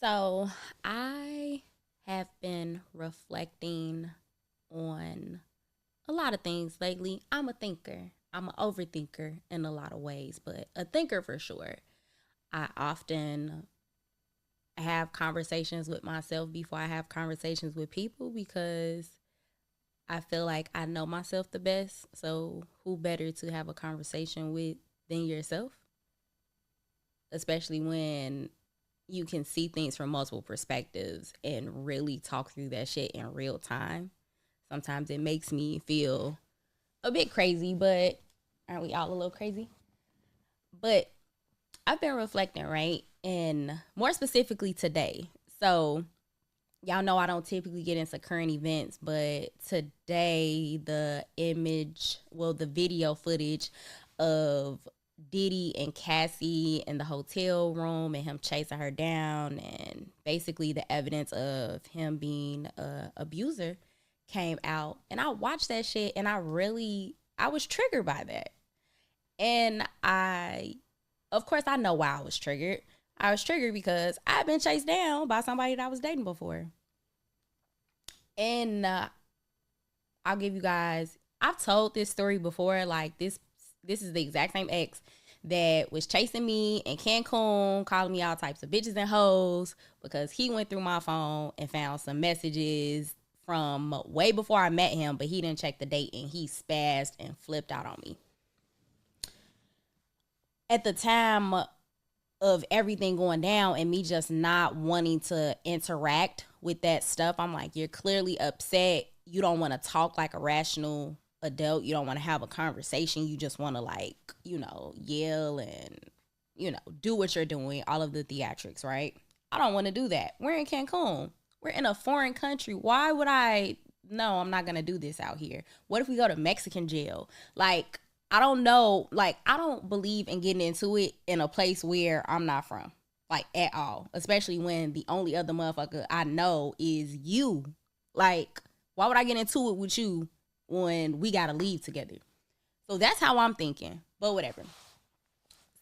So I have been reflecting on a lot of things lately. I'm a thinker. I'm an overthinker in a lot of ways, but a thinker for sure. I often have conversations with myself before I have conversations with people because I feel like I know myself the best. So who better to have a conversation with than yourself? Especially when you can see things from multiple perspectives and really talk through that shit in real time. Sometimes it makes me feel a bit crazy, but aren't we all a little crazy? But I've been reflecting, right? And more specifically today. So, y'all know I don't typically get into current events, but today the video footage of Diddy and Cassie in the hotel room and him chasing her down and basically the evidence of him being a abuser came out. And I watched that shit and I was triggered by that. And of course I know why I was triggered. I was triggered because I've been chased down by somebody that I was dating before. And I'll give you guys, I've told this story before. Like this is the exact same ex that was chasing me in Cancun, calling me all types of bitches and hoes because he went through my phone and found some messages from way before I met him, but he didn't check the date and he spazzed and flipped out on me. At the time of everything going down and me just not wanting to interact with that stuff, I'm like, you're clearly upset. You don't want to talk like a rational adult. You don't want to have a conversation. You just want to, like, yell and, do what you're doing, all of the theatrics, right? I don't want to do that. We're in Cancun. We're in a foreign country. Why would I? No, I'm not going to do this out here. What if we go to Mexican jail? Like, I don't know. Like, I don't believe in getting into it in a place where I'm not from, like, at all. Especially when the only other motherfucker I know is you. Like, why would I get into it with you when we got to leave together? So that's how I'm thinking. But whatever.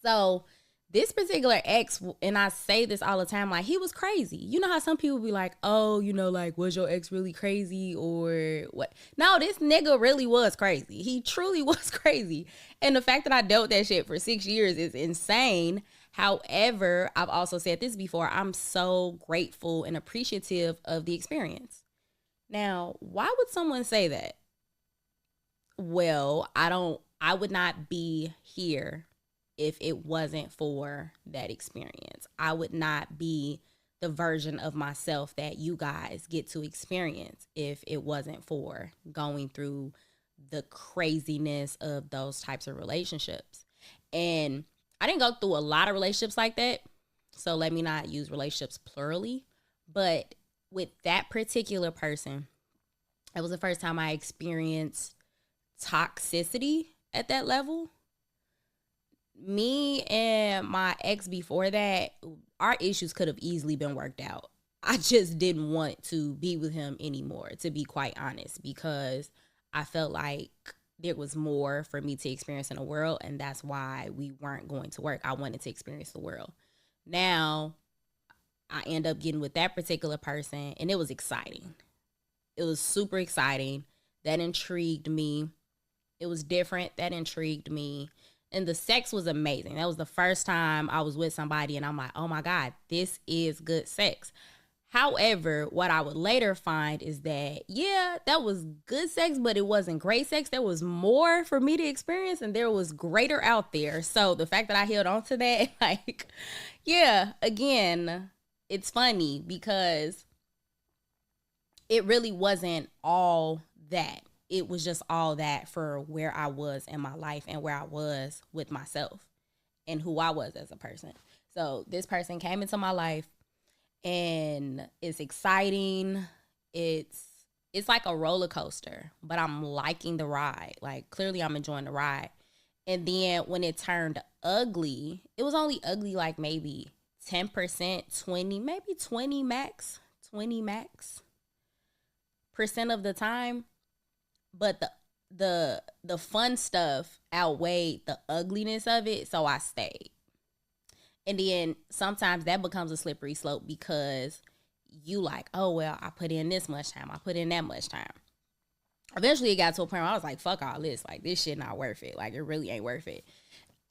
So this particular ex, and I say this all the time, like, he was crazy. You know how some people be like, oh, like, was your ex really crazy or what? No, this nigga really was crazy. He truly was crazy. And the fact that I dealt with that shit for 6 years is insane. However, I've also said this before, I'm so grateful and appreciative of the experience. Now, why would someone say that? Well, I would not be here if it wasn't for that experience. I would not be the version of myself that you guys get to experience if it wasn't for going through the craziness of those types of relationships. And I didn't go through a lot of relationships like that. So let me not use relationships plurally. But with that particular person, it was the first time I experienced toxicity at that level. Me and my ex before that, our issues could have easily been worked out. I just didn't want to be with him anymore, to be quite honest, because I felt like there was more for me to experience in the world, and that's why we weren't going to work. I wanted to experience the world. Now, I end up getting with that particular person, and it was exciting. It was super exciting. That intrigued me. It was different. That intrigued me. And the sex was amazing. That was the first time I was with somebody and I'm like, oh my God, this is good sex. However, what I would later find is that, yeah, that was good sex, but it wasn't great sex. There was more for me to experience and there was greater out there. So the fact that I held on to that, like, yeah, again, it's funny because it really wasn't all that. It was just all that for where I was in my life and where I was with myself and who I was as a person. So this person came into my life and it's exciting. It's like a roller coaster, but I'm liking the ride. Like, clearly I'm enjoying the ride. And then when it turned ugly, it was only ugly like maybe 10%, 20, maybe 20 max percent of the time. But the fun stuff outweighed the ugliness of it, so I stayed. And then sometimes that becomes a slippery slope because you like, oh, well, I put in this much time. I put in that much time. Eventually it got to a point where I was like, fuck all this. Like, this shit not worth it. Like, it really ain't worth it.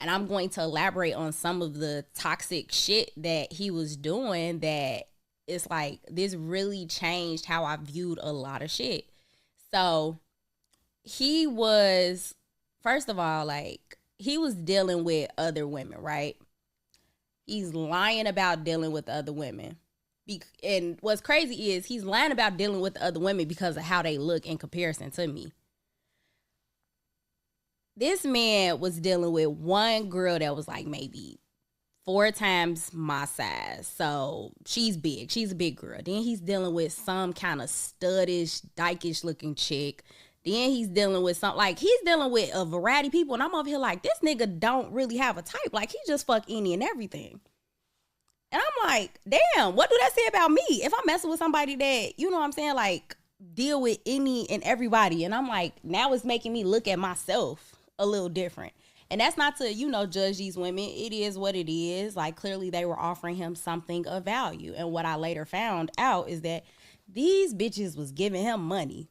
And I'm going to elaborate on some of the toxic shit that he was doing that it's like, this really changed how I viewed a lot of shit. So he was, first of all, like, he was dealing with other women, right? He's lying about dealing with other women. And what's crazy is he's lying about dealing with other women because of how they look in comparison to me. This man was dealing with one girl that was like maybe 4 times my size. So she's big. She's a big girl. Then he's dealing with some kind of studdish, dykish looking chick. Then he's dealing with he's dealing with a variety of people. And I'm over here like, this nigga don't really have a type. Like, he just fuck any and everything. And I'm like, damn, what do that say about me? If I'm messing with somebody that, you know what I'm saying, like, deal with any and everybody. And I'm like, now it's making me look at myself a little different. And that's not to, judge these women. It is what it is. Like, clearly they were offering him something of value. And what I later found out is that these bitches was giving him money.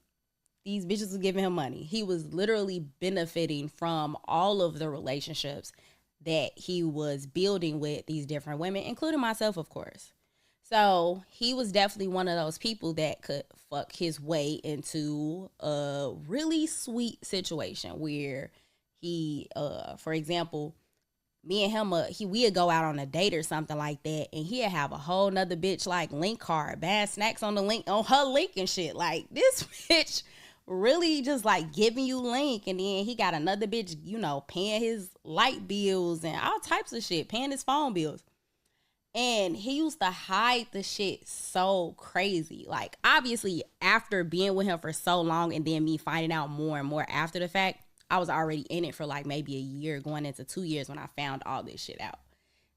These bitches was giving him money. He was literally benefiting from all of the relationships that he was building with these different women, including myself, of course. So he was definitely one of those people that could fuck his way into a really sweet situation where he, for example, me and him, we'd go out on a date or something like that, and he'd have a whole nother bitch like link card, bad snacks on her link and shit. Like, this bitch really just like giving you link, and then he got another bitch, paying his light bills and all types of shit, paying his phone bills. And he used to hide the shit so crazy. Like, obviously, after being with him for so long and then me finding out more and more after the fact, I was already in it for like maybe a year, going into 2 years when I found all this shit out.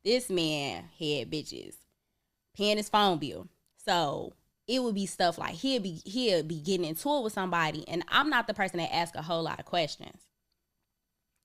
This man had bitches paying his phone bill. So it would be stuff like he'll be getting into it with somebody, and I'm not the person that asks a whole lot of questions,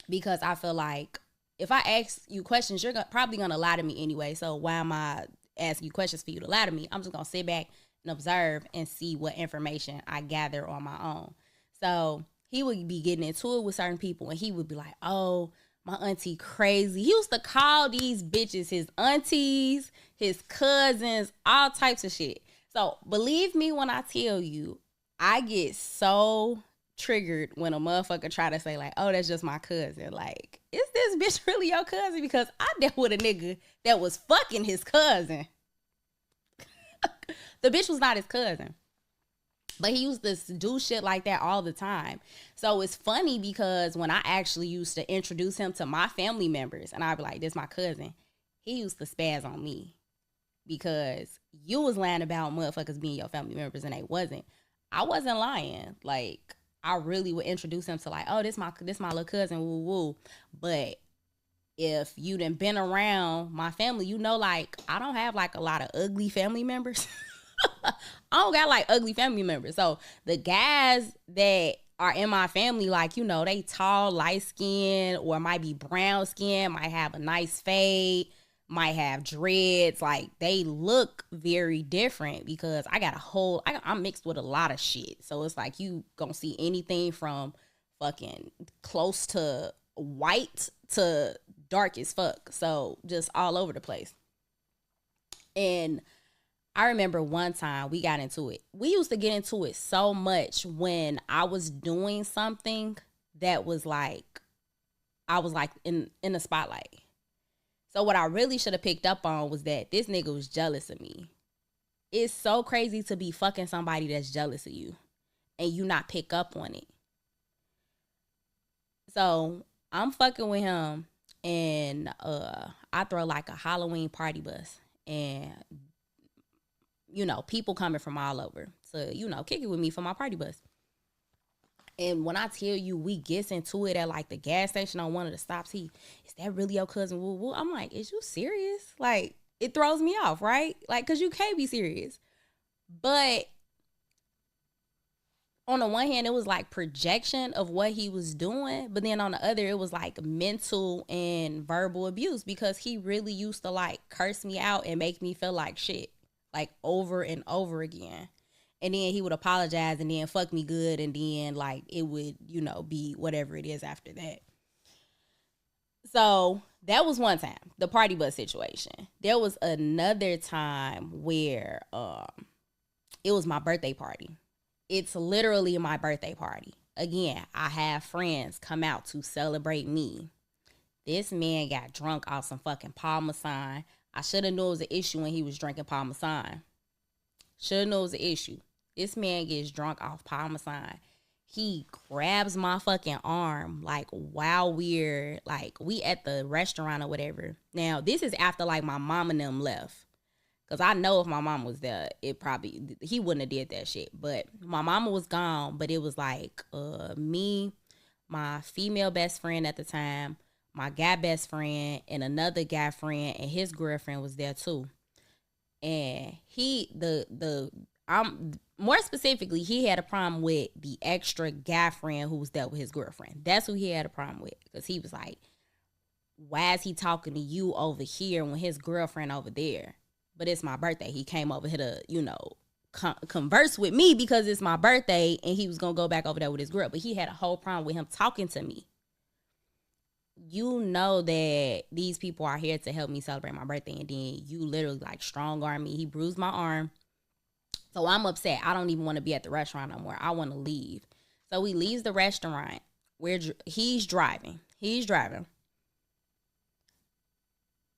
because I feel like if I ask you questions, you're probably gonna lie to me anyway. So why am I asking you questions for you to lie to me? I'm just gonna sit back and observe and see what information I gather on my own. So he would be getting into it with certain people, and he would be like, "Oh, my auntie crazy." He used to call these bitches his aunties, his cousins, all types of shit. So believe me when I tell you, I get so triggered when a motherfucker try to say like, "Oh, that's just my cousin." Like, is this bitch really your cousin? Because I dealt with a nigga that was fucking his cousin. The bitch was not his cousin, but he used to do shit like that all the time. So it's funny because when I actually used to introduce him to my family members, and I'd be like, "This my cousin," he used to spaz on me because you was lying about motherfuckers being your family members and they wasn't. I wasn't lying. Like, I really would introduce him to like, "Oh, this my little cousin, woo woo." But if you done been around my family, like, I don't have like a lot of ugly family members. I don't got like ugly family members. So the guys that are in my family, like, they tall, light skin, or might be brown skin, might have a nice fade, might have dreads. Like, they look very different because I'm mixed with a lot of shit. So it's like you gonna see anything from fucking close to white to dark as fuck. So just all over the place. And I remember one time we got into it. We used to get into it so much when I was doing something that was like, I was like in the spotlight. So what I really should have picked up on was that this nigga was jealous of me. It's so crazy to be fucking somebody that's jealous of you and you not pick up on it. So I'm fucking with him, and I throw like a Halloween party bus, and people coming from all over to, kick it with me for my party bus. And when I tell you we gets into it at like the gas station on one of the stops, is that really your cousin? Woo woo. I'm like, is you serious? Like, it throws me off, right? Like, cause you can't be serious. But on the one hand, it was like projection of what he was doing, but then on the other, it was like mental and verbal abuse, because he really used to like curse me out and make me feel like shit, like over and over again. And then he would apologize and then fuck me good, and then like it would, be whatever it is after that. So that was one time, the party bus situation. There was another time where it was my birthday party. It's literally my birthday party. Again, I have friends come out to celebrate me. This man got drunk off some fucking Parmesan. I should have known it was an issue when he was drinking Parmesan. Should have known it was an issue. This man gets drunk off Parmesan. He grabs my fucking arm like while we're like we at the restaurant or whatever. Now, this is after like my mom and them left. Cause I know if my mom was there, he wouldn't have did that shit. But my mama was gone, but it was like me, my female best friend at the time, my guy best friend, and another guy friend, and his girlfriend was there too. And I'm more specifically, he had a problem with the extra guy friend who was there with his girlfriend. That's who he had a problem with, because he was like, why is he talking to you over here when his girlfriend over there? But it's my birthday. He came over here to, converse with me because it's my birthday, and he was going to go back over there with his girl. But he had a whole problem with him talking to me. You know that these people are here to help me celebrate my birthday, and then you literally like strong arm me. He bruised my arm. So I'm upset. I don't even want to be at the restaurant no more. I want to leave. So he leaves the restaurant. He's driving.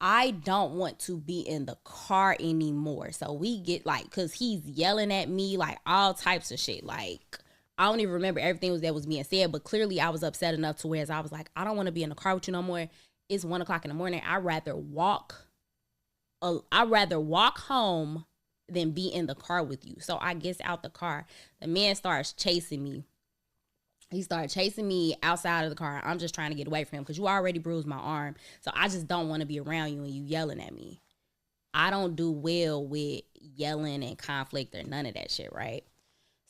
I don't want to be in the car anymore. So we get like, because he's yelling at me like all types of shit. Like, I don't even remember everything that was being said, but clearly I was upset enough to where I was like, I don't want to be in the car with you no more. It's 1 o'clock in the morning. I'd rather walk home than be in the car with you. So I gets out the car. The man starts chasing me. He started chasing me outside of the car. I'm just trying to get away from him because you already bruised my arm. So I just don't want to be around you and you yelling at me. I don't do well with yelling and conflict or none of that shit, right?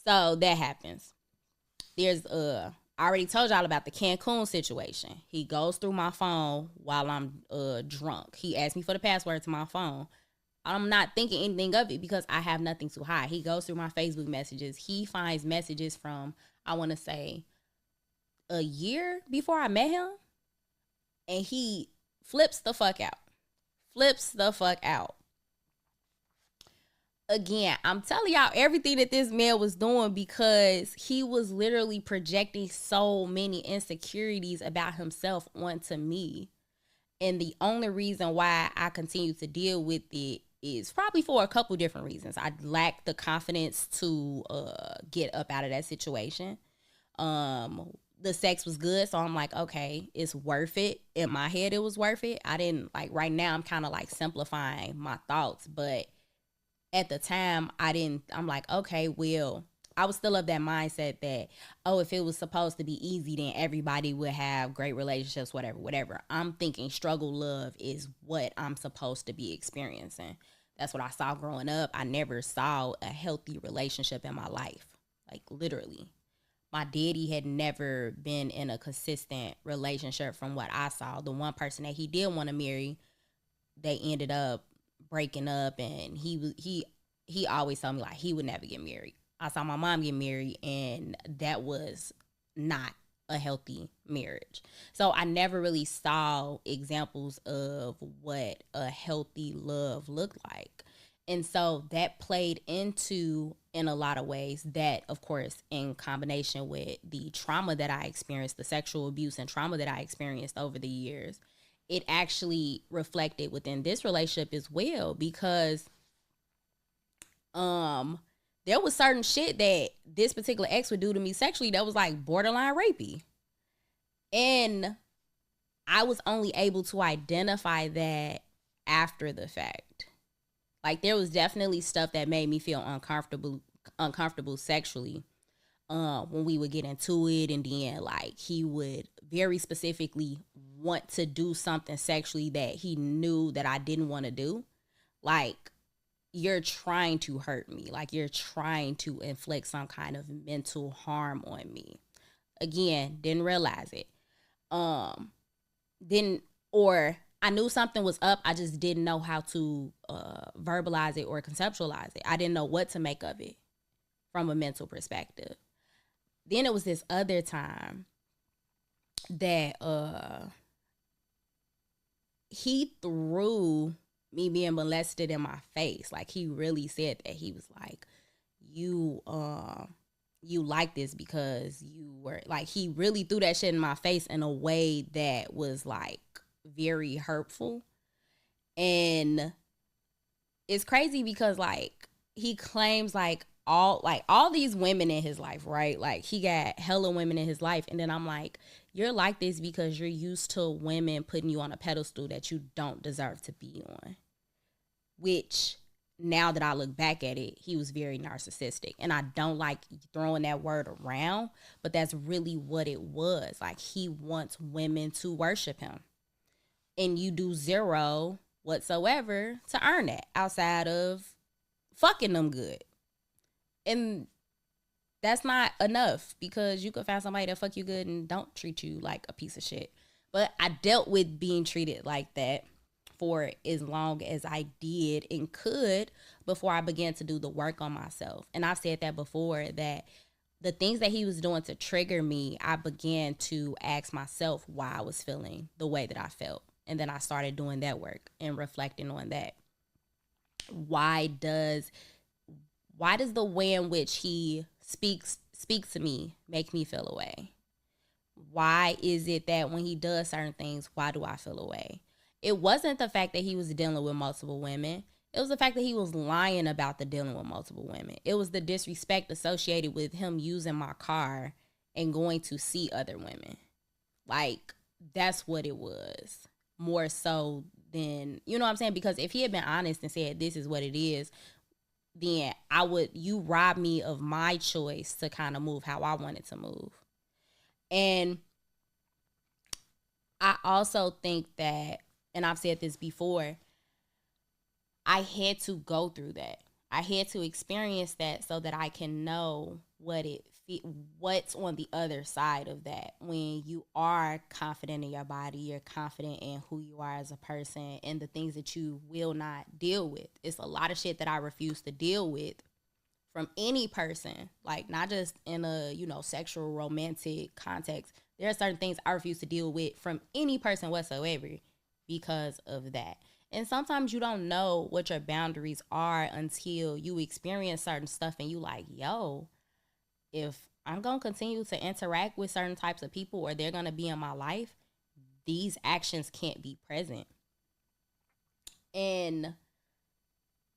So that happens. There's I already told y'all about the Cancun situation. He goes through my phone while I'm drunk. He asked me for the password to my phone. I'm not thinking anything of it because I have nothing to hide. He goes through my Facebook messages. He finds messages from, I want to say, a year before I met him. And he flips the fuck out. Again, I'm telling y'all everything that this man was doing because he was literally projecting so many insecurities about himself onto me. And the only reason why I continue to deal with it is probably for a couple different reasons. I lack the confidence to get up out of that situation. The sex was good, so I'm like, okay, it's worth it. In my head, it was worth it. I didn't, like, right now, I'm kind of, like, simplifying my thoughts, but at the time, I'm like, okay, well, I was still of that mindset that, oh, if it was supposed to be easy, then everybody would have great relationships, whatever. I'm thinking struggle love is what I'm supposed to be experiencing. That's what I saw growing up. I never saw a healthy relationship in my life, like literally. My daddy had never been in a consistent relationship from what I saw. The one person that he did want to marry, they ended up breaking up, and he always told me like he would never get married. I saw my mom get married, and that was not a healthy marriage. So I never really saw examples of what a healthy love looked like. And so that played into, in a lot of ways, that, of course, in combination with the trauma that I experienced, the sexual abuse and trauma that I experienced over the years, it actually reflected within this relationship as well, because there was certain shit that this particular ex would do to me sexually that was like borderline rapey. And I was only able to identify that after the fact. Like, there was definitely stuff that made me feel uncomfortable sexually when we would get into it. And then, like, he would very specifically want to do something sexually that he knew that I didn't want to do. Like, you're trying to hurt me. Like, you're trying to inflict some kind of mental harm on me. Again, didn't realize it. Didn't, or I knew something was up. I just didn't know how to verbalize it or conceptualize it. I didn't know what to make of it from a mental perspective. Then it was this other time that he threw me being molested in my face. Like, he really said that. He was like, you like this because you were, like, he really threw that shit in my face in a way that was like very hurtful. And it's crazy because, like, he claims like all these women in his life, right? Like, he got hella women in his life. And then I'm like, you're like this because you're used to women putting you on a pedestal that you don't deserve to be on. Which, now that I look back at it, he was very narcissistic. And I don't like throwing that word around, but that's really what it was. Like, he wants women to worship him. And you do zero whatsoever to earn that outside of fucking them good. And that's not enough, because you could find somebody that fuck you good and don't treat you like a piece of shit. But I dealt with being treated like that for as long as I did and could before I began to do the work on myself. And I've said that before, that the things that he was doing to trigger me, I began to ask myself why I was feeling the way that I felt. And then I started doing that work and reflecting on that. Why does the way in which he speaks to me make me feel away? Why is it that when he does certain things, why do I feel away? It wasn't the fact that he was dealing with multiple women. It was the fact that he was lying about the dealing with multiple women. It was the disrespect associated with him using my car and going to see other women. Like, that's what it was. More so than, you know what I'm saying? Because if he had been honest and said, this is what it is, then you rob me of my choice to kind of move how I wanted to move. And I also think that, and I've said this before, I had to go through that. I had to experience that so that I can know what's on the other side of that. When you are confident in your body, you're confident in who you are as a person and the things that you will not deal with. It's a lot of shit that I refuse to deal with from any person, like, not just in a, sexual romantic context. There are certain things I refuse to deal with from any person whatsoever because of that. And sometimes you don't know what your boundaries are until you experience certain stuff and you like, yo, if I'm going to continue to interact with certain types of people, or they're going to be in my life, these actions can't be present. And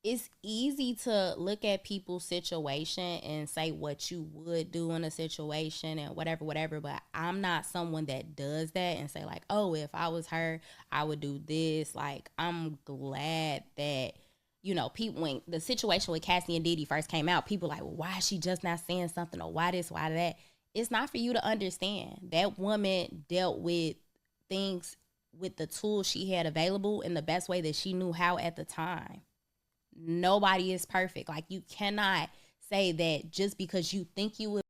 it's easy to look at people's situation and say what you would do in a situation and whatever, but I'm not someone that does that and say like, oh, if I was her, I would do this. Like, I'm glad that, people, when the situation with Cassie and Diddy first came out, people like, well, why is she just not saying something, or why this, why that? It's not for you to understand. That woman dealt with things with the tools she had available in the best way that she knew how at the time. Nobody is perfect. Like, you cannot say that just because you think you would